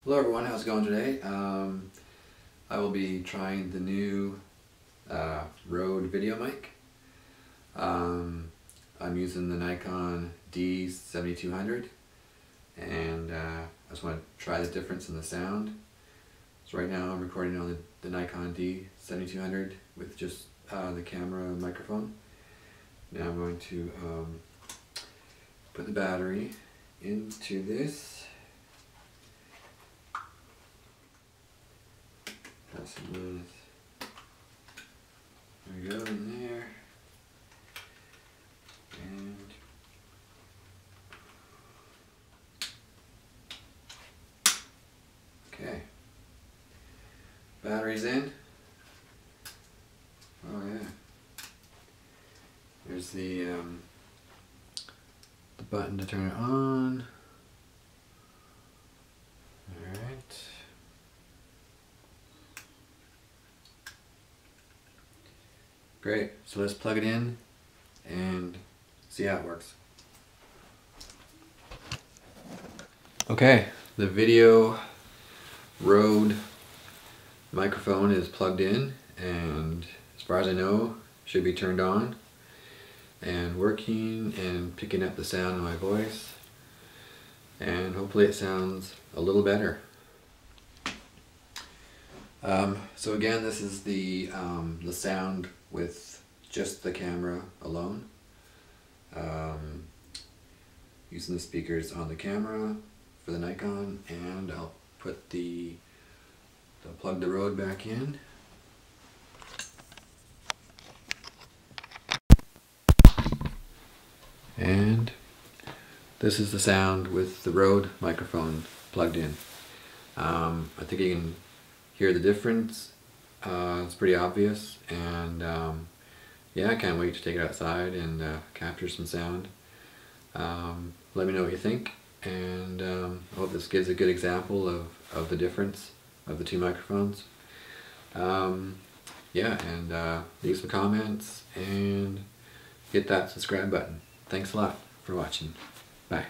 Hello everyone, how's it going today? I will be trying the new Rode Videomic. I'm using the Nikon D7200 and I just want to try the difference in the sound. So right now I'm recording on the Nikon D7200 with just the camera microphone. Now I'm going to put the battery into this. There we go, in there, and okay, battery's in. Oh yeah, there's the button to turn it on. All right. Great, so let's plug it in and see how it works. Okay, the video Rode microphone is plugged in and as far as I know should be turned on and working and picking up the sound of my voice, and hopefully it sounds a little better. So again, this is the sound with just the camera alone. Using the speakers on the camera for the Nikon, and I'll put plug the Rode back in. And this is the sound with the Rode microphone plugged in. I think you can hear the difference. It's pretty obvious, and yeah, I can't wait to take it outside and capture some sound. Let me know what you think, and I hope this gives a good example of the difference of the two microphones. Yeah, and leave some comments and hit that subscribe button. Thanks a lot for watching. Bye.